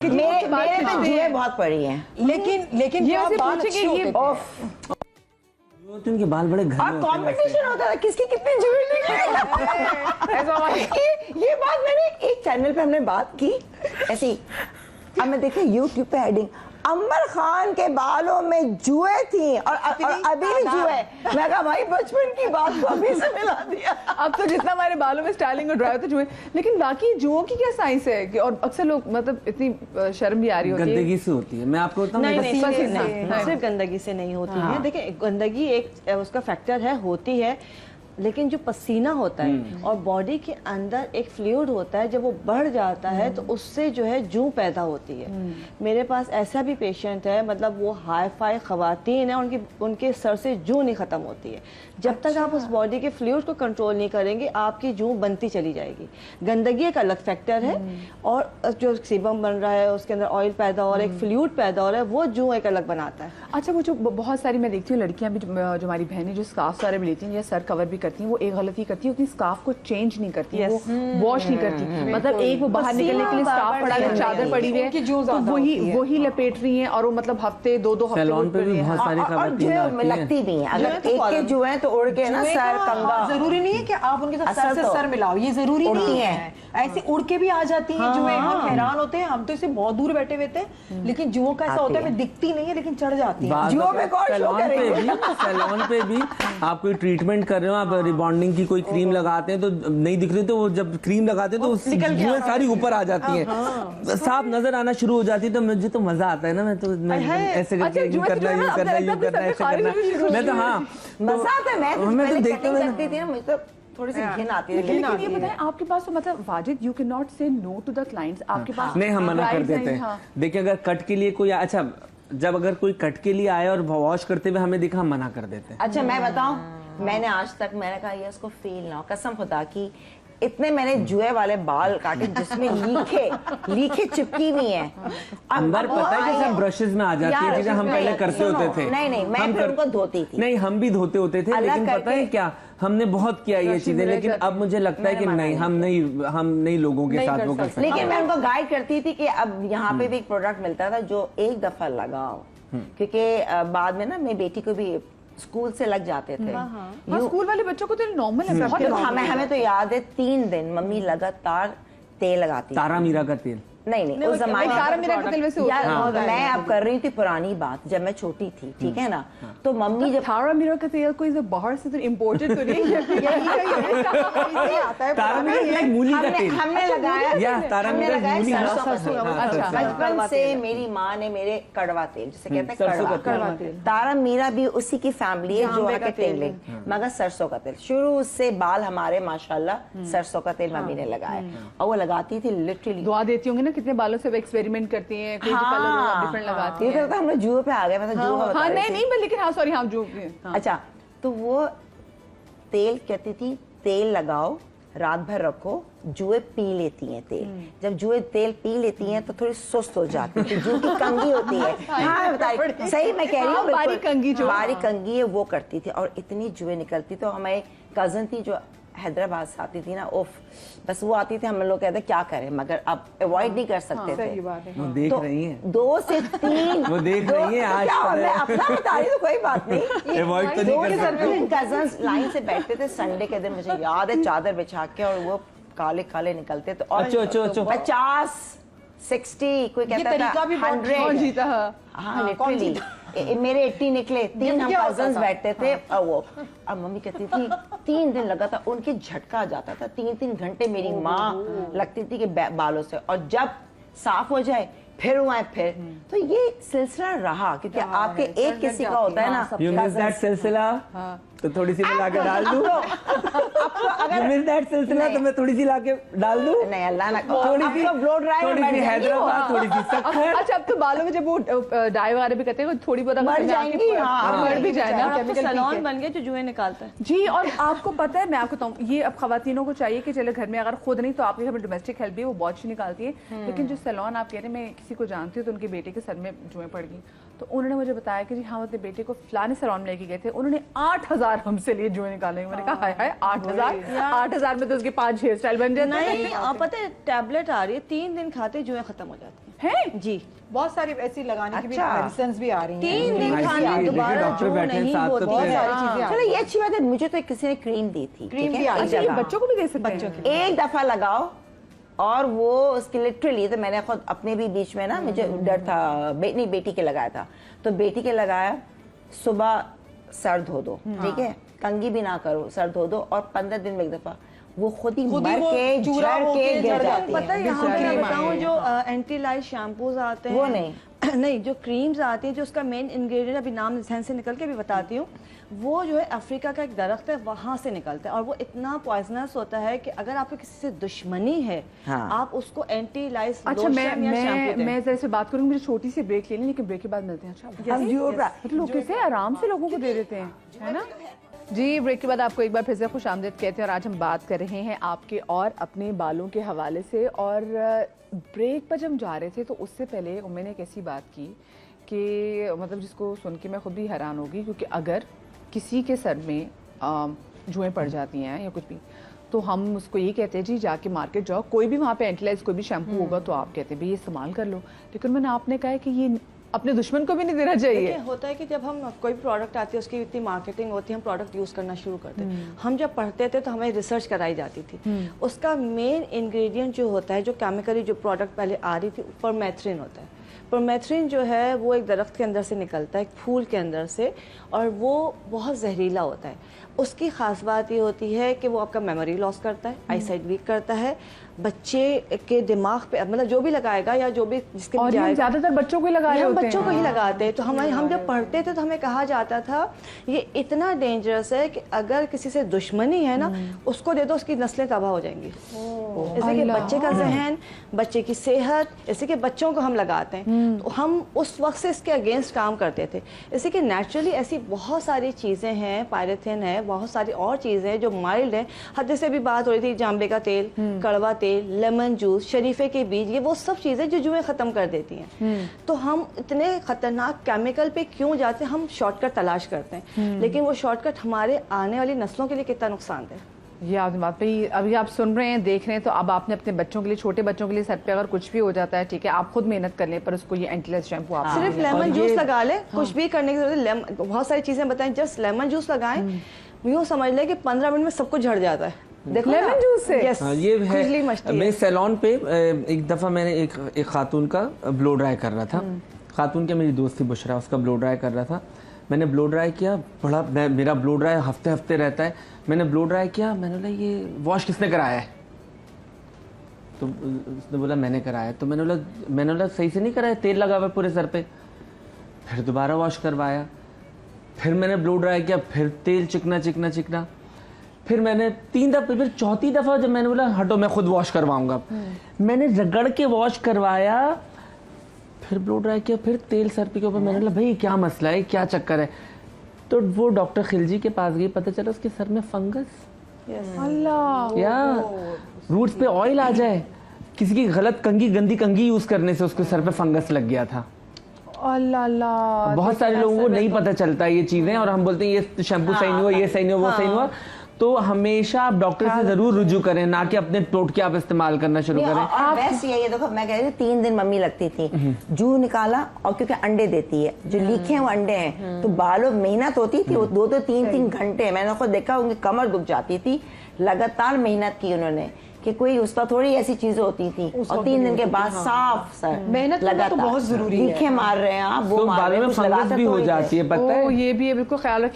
मेरे पे जुए बहुत पड़ी हैं, लेकिन ये क्या वैसे बात पूछे अच्छी कि होती ये है। उनके बाल बड़े घने और कंपटीशन होता था किसकी कितनी जुए निकले। ऐसा ये बात मैंने एक चैनल पे हमने बात की ऐसी। अब मैं देखे यूट्यूब पे हेडिंग अंबर खान के बालों में जुए थी और अभी भी जुए। मैं कहा भाई बचपन की बात को अभी से मिला दिया। अब तो जितना हमारे बालों में स्टाइलिंग और ड्राई होते जुए, लेकिन बाकी जुओं की क्या साइंस है कि और अक्सर लोग मतलब इतनी शर्म भी आ रही होती है। गंदगी से होती है। मैं आपको बताऊं, नहीं, सिर्फ गंदगी से नहीं होती है। देखिए गंदगी एक उसका फैक्टर है, होती है, लेकिन जो पसीना होता है और बॉडी के अंदर एक फ्लूइड होता है, जब वो बढ़ जाता है तो उससे जो है जूं पैदा होती है। मेरे पास ऐसा भी पेशेंट है, मतलब वो हाई फाई खवातीन है, उनके सर से जूं नहीं खत्म होती है। जब तक आप उस बॉडी के फ्लूइड को कंट्रोल नहीं करेंगे आपकी जूं बनती चली जाएगी। गंदगी एक अलग फैक्टर है और जो सीबम बन रहा है उसके अंदर ऑयल पैदा हो रहा है, एक फ्लूइड पैदा हो रहा है, वो जूं एक अलग बनाता है। अच्छा, वो जो बहुत सारी मैं देखती हूँ लड़कियां भी जो हमारी बहनें जो स्कार्फ सारे भी लेती हैं या सर कवर भी करती हैं, वो एक गलती करती है, अपनी स्कार्फ को चेंज नहीं करती, वो वॉश नहीं करती। मतलब एक वो बाहर निकलने के लिए स्कार्फ पड़ा है, चादर पड़ी हुई है, तो वही लपेट रही हैं और वो मतलब हफ्ते दो हफ्ते सैलून पे भी बहुत सारी खबरें लगती भी हैं। अगर एक के जुए तो उड़ के ना सर कंगा। जरूरी नहीं है कि आप उनके साथ सर से सर मिलाओ, ये जरूरी नहीं है। ऐसे उड़ के भी आ जाती हैं जुए। हम हैरान होते हैं, हम तो इसे बहुत दूर बैठे हुए थे, लेकिन जुओं का ऐसा होता है दिखती नहीं है लेकिन चढ़ जाती है। सैलून पे भी आप कोई ट्रीटमेंट कर रहे हो, आप रिबॉन्डिंग की कोई क्रीम लगाते हैं तो नहीं दिख रही, तो वो जब क्रीम लगाते हैं तो जुएं सारी ऊपर आ जाती हैं, साफ नजर आना शुरू हो जाती है। तो मुझे तो मजा आता है ना, मैं तो ऐसे करके यूं करना ऐसे करना। मैं तो मजा आता है। मैं तो देखती थी ना, मुझे तो थोड़ी सी घिन आती है। लेकिन ये बताएं आपके पास तो मतलब वाजिद यू कैन नॉट से नो टू द क्लाइंट्स। आपके पास नहीं, हम मना कर देते हैं। देखिए अगर कट के लिए कोई, अच्छा जब अगर कोई कट के लिए आए और वॉश करते हुए हमें दिखा, हम मना कर देते हैं। अच्छा मैं बताऊं, मैंने आज तक मैंने कहा ये उसको फील ना हो, कसम खुदा की इतने मैंने जुए वाले बाल काटे जिसमें लीखे चिपकी हुई हैं। अंदर पता है जैसे ब्रशेस में आ जाती है चीजें, हम पहले करते होते थे। नहीं मैं फिर उनको धोती थी। नहीं, हम भी धोते होते थे, लेकिन पता है क्या, हमने बहुत किया ये चीजें, लेकिन अब मुझे लगता है कि नहीं, हम नहीं लोगों के साथ वो कर सकते। लेकिन मैं उनको गाइड करती थी कि अब यहाँ पे भी एक प्रोडक्ट मिलता था जो एक दफा लगाओ, क्योंकि बाद में ना मेरी बेटी को भी स्कूल से लग जाते थे। स्कूल वाले बच्चों को तो नॉर्मल है बहुत। हमें तो याद है 3 दिन मम्मी लगातार तेल लगाती। तारा मीरा का तेल नहीं उस जमाने मैं अब कर रही थी पुरानी बात, जब मैं छोटी थी, ठीक है ना, तो मम्मी जब तारा मीरा का तेल कोई बाहर से तो इम्पोर्टेड तो नहीं है, मूली का तेल हमने लगाया। अच्छा, बचपन से मेरी माँ ने मेरे कड़वा तेल, जिसे कहते हैं कड़वा तेल, तारा मीरा भी उसी की फैमिली है जो है टेलिंग, मगर सरसों का तेल। शुरू से बाल हमारे माशाल्लाह सरसों का तेल मम्मी ने लगाया और वो लगाती थी लिटरली। दुआ देती होंगी ना, कितने बालों से एक्सपेरिमेंट करती हैं, कोई कलर डिफरेंट लगाती हैं। ये तो हम लोग जुए पे आ गए, मतलब जुए का नहीं लेकिन सॉरी जुए। अच्छा, तो वो तेल कहती थी तेल लगाओ, रात भर रखो, जुए पी लेती हैं तेल। जब जुए तेल पी लेती हैं तो थोड़ी सुस्त हो जाती है, जू की कंगी होती है। हाँ बताइए, सही मैं कह रही हूँ, बारीक कंगी है, वो करती थी और इतनी जुए निकलती। तो हमारी कजन थी जो हैदराबाद से आती थी ना, उफ, बस वो आती थी, हम लोग कहते क्या करें, मगर अब अवॉइड नहीं कर सकते थे। वो देख रही हैं, 2 से 3 वो देख रही हैं आज। मैं अपना बता रही हूँ, कोई बात नहीं। अवॉइड तो नहीं कर सकते। कजन्स लाइन से बैठते थे संडे के दिन, मुझे याद है, चादर बिछा के, और वो काले काले निकलते थे। और 50, 60, कोई कहता था 100 जीता। हाँ लिटरली मेरे 80 निकले। 3 हम कजन्स बैठते थे और मम्मी कहती थी 3 दिन लगा था, उनकी झटका आ जाता था। 3 घंटे मेरी माँ लगती थी कि बालों से, और जब साफ हो जाए फिर हुआ फिर। तो ये सिलसिला रहा, क्योंकि आपके एक किसी का होता है ना। You miss that सिलसिला, तो थोड़ी सी मिला के डाल दूं। You miss that सिलसिला, तो मैं थोड़ी सी लाके डाल दूं। नहीं अल्लाह ना, थोड़ी सी हैदराबाद, थोड़ी सी सख्त है। अच्छा, अब तो बालों में जब वो डाई वगैरह भी करते हैं, थोड़ी बहुत मर जाएंगी, मर भी जाए ना, सैलून बन गया जो जुए निकालता है। जी। और आपको पता है, मैं आपको बताऊं, ये अब खवातीनों को चाहिए कि चले घर में अगर खुद नहीं तो आपके घर में डोमेस्टिक हेल्प भी वो बहुत अच्छी निकालती है। लेकिन जो सैलून आप कह रहे हैं, मैं किसी को जानती हूँ तो उनके बेटे के सर में जुएं पड़ गई, तो उन्होंने मुझे बताया कि जी हाँ, अपने बेटे को फलाने सैलून में लेके गए थे, उन्होंने 8000 हमसे लिए जुए निकाले। मैंने कहा हाय 8000 में तो उसके 5 हेयर स्टाइल बन जाते हैं। नहीं, पता है टैबलेट आ रही है, 3 दिन खाते जुए खत्म हो जाती है। है जी बहुत सारी ऐसी लगाने की भी अच्छा। मेडिसिन्स भी आ रही हैं। 3 दिन ICU खाना देखिए, दोबारा डॉक्टर जो बैठे हैं नहीं साथ होती सबके। है। सारी चीजें आ चलो ये अच्छी बात है, मुझे तो किसी ने क्रीम दी थी, क्रीम ठीक भी है? आई एक अच्छा, ये जगह। बच्चों को भी दे सकते हैं? एक दफा लगाओ और वो उसकी लिटरली, तो मैंने खुद अपने भी बीच में ना मुझे डर था, नहीं बेटी के लगाया था, तो बेटी के लगाया, सुबह सर धो दो, ठीक है, कंघी भी ना करो, सर धो दो, और 15 दिन में एक दफा वो खुद ही खुद मर ही वो के चूरा झड़ होके के गिर झड़ जाती जाती पता है है। यहाँ पे मैं क्रीम बताऊँ आई है। जो एंटी लाइट शैम्पूज आते हैं वो नहीं। नहीं, जो क्रीम्स आती हैं, जो उसका मेन इंग्रेडिएंट अभी नाम ध्यान से निकल के भी बताती हूँ, वो जो है अफ्रीका का एक दरख्त है, वहाँ से निकलता है, और वो इतना पॉइजनस होता है कि अगर आपको किसी से दुश्मनी है, हाँ। आप उसको एंटी लाइट अच्छा, मैं जरा से बात करूंगी, मुझे छोटी सी ब्रेक लेनी, लेकिन ब्रेक के बाद मिलते हैं। अच्छा अब जो मतलब लोग कैसे आराम से लोगों को दे देते हैं, है ना? जी, ब्रेक के बाद आपको एक बार फिर से खुश आमदीद कहते हैं, और आज हम बात कर रहे हैं आपके और अपने बालों के हवाले से। और ब्रेक पर जब हम जा रहे थे तो उससे पहले उम्मी ने एक ऐसी बात की कि मतलब जिसको सुन के मैं खुद भी हैरान होगी, क्योंकि अगर किसी के सर में जुएँ पड़ जाती हैं या कुछ भी, तो हम उसको ये कहते हैं जी जाके मार्केट जाओ, कोई भी वहाँ पे एंटीलाइज कोई भी शैम्पू होगा तो आप कहते हैं भाई ये इस्तेमाल कर लो, लेकिन मैंने आपने कहा है कि ये अपने दुश्मन को भी नहीं देना चाहिए। देखिए, होता है कि जब हम कोई भी प्रोडक्ट आती है, उसकी इतनी मार्केटिंग होती है, हम प्रोडक्ट यूज़ करना शुरू करते हैं। हम जब पढ़ते थे तो हमें रिसर्च कराई जाती थी, उसका मेन इंग्रेडिएंट जो होता है, जो केमिकली जो प्रोडक्ट पहले आ रही थी, परमेथ्रिन होता है। परमेथ्रिन जो है वो एक दरख्त के अंदर से निकलता है, एक फूल के अंदर से, और वो बहुत जहरीला होता है। उसकी ख़ास बात ये होती है कि वो आपका मेमोरी लॉस करता है, आईसाइट वीक करता है, बच्चे के दिमाग पे, मतलब जो भी लगाएगा या जो भी जिसके और ये ज्यादातर बच्चों को ही लगा रहे हम होते बच्चों को हैं। ही लगाते हैं। तो हम जब पढ़ते थे तो हमें कहा जाता था ये इतना डेंजरस है कि अगर किसी से दुश्मनी है ना, उसको दे दो, उसकी नस्लें तबाह हो जाएंगी। जैसे कि बच्चे का जहन, बच्चे की सेहत, जैसे कि बच्चों को हम लगाते हैं, तो हम उस वक्त से इसके अगेंस्ट काम करते थे। जैसे कि नेचुरली ऐसी बहुत सारी चीज़ें हैं, पायरेथिन है, बहुत सारी और चीज़ें हैं जो माइल्ड हैं। हद से भी बात हो रही थी, जाम्बे का तेल, कड़वा तेल, लेमन जूस, शरीफे के बीज, ये वो सब चीज़ें जो जुएं ख़त्म कर देती हैं। तो हम इतने ख़तरनाक केमिकल पे क्यों जाते हैं? हम शॉर्टकट तलाश करते हैं, लेकिन वो शॉर्टकट हमारे आने वाली नस्लों के लिए कितना नुकसानदेह है। ये आपने बात पे, अभी आप सुन रहे हैं, देख रहे हैं, तो अब आपने अपने बच्चों के लिए, छोटे बच्चों के लिए सर पे अगर कुछ भी हो जाता है, ठीक है, आप खुद मेहनत कर लें, पर उसको ये एंटीलाइज शैम्पू आप सिर्फ लेमन जूस लगा ले, कुछ भी करने की जरूरत है। बहुत सारी चीजें बताएं, जस्ट लेमन जूस लगाएं, यूँ समझ लें कि 15 मिनट में सब कुछ झड़ जाता है। देखो लेमन जूस से? यस, हाँ, ये खुजली है। मचती मैं है। सैलून पे एक दफ़ा मैंने एक खातून का ब्लो ड्राई कर रहा था। खातून के मेरी दोस्त थी बुशरा, उसका ब्लो ड्राई कर रहा था। मैंने ब्लो ड्राई किया, बड़ा मेरा ब्लो ड्राई हफ्ते हफ्ते रहता है। मैंने ब्लो ड्राई किया, मैंने बोला ये वॉश किसने कराया है? तो उसने बोला मैंने कराया। तो मैंने बोला सही से नहीं कराया, तेल लगा हुआ पूरे सर पे। फिर दोबारा वॉश करवाया, फिर मैंने ब्लो ड्राई किया, फिर तेल चिकना चिकना चिकना। फिर मैंने 3 दफ़ा, फिर चौथी दफ़ा जब मैंने बोला हटो मैं खुद वॉश करवाऊंगा, मैंने रगड़ के वॉश करवाया, फिर ब्लो ड्राई किया, फिर तेल सर पे के ऊपर। मैंने बोला भाई क्या मसला है, क्या चक्कर है? तो वो डॉक्टर खिलजी के पास गई, पता चला उसके सर में फंगस, अल्लाह, या रूट्स पे ऑयल आ जाए। किसी की गलत कंघी, गंदी कंघी यूज करने से उसके सर पे फंगस लग गया था। अल्लाह अल्लाह। बहुत सारे लोगों को नहीं पता चलता ये चीजें, और हम बोलते हैं ये शैम्पू सही नहीं हुआ, ये सही नहीं हुआ, वो सही नहीं हुआ। तो हमेशा आप डॉक्टर से जरूर रुजू करें, ना कि अपने टोटके आप इस्तेमाल करना शुरू करें। और बेस्ट ये देखो, मैं कह रही हूँ 3 दिन मम्मी लगती थी, जू निकाला, और क्योंकि अंडे देती है, जो लिखे हैं वो अंडे हैं, तो बालों मेहनत होती थी, वो 2 तो 3 घंटे, मैंने खुद देखा, उनकी कमर दुख जाती थी। लगातार मेहनत की उन्होंने, कि कोई उसका थोड़ी ऐसी चीजें होती थी, और 3 दिन के बाद साफ सर, मेहनत करना तो बहुत जरूरी है। लिखे मार रहे हैं आप, वो तो मार रहे बालों हैं, में कुछ फंगस लगाते भी हो थोड़ी जाती है, पता है। ये भी है, बिल्कुल ख्याल रखें।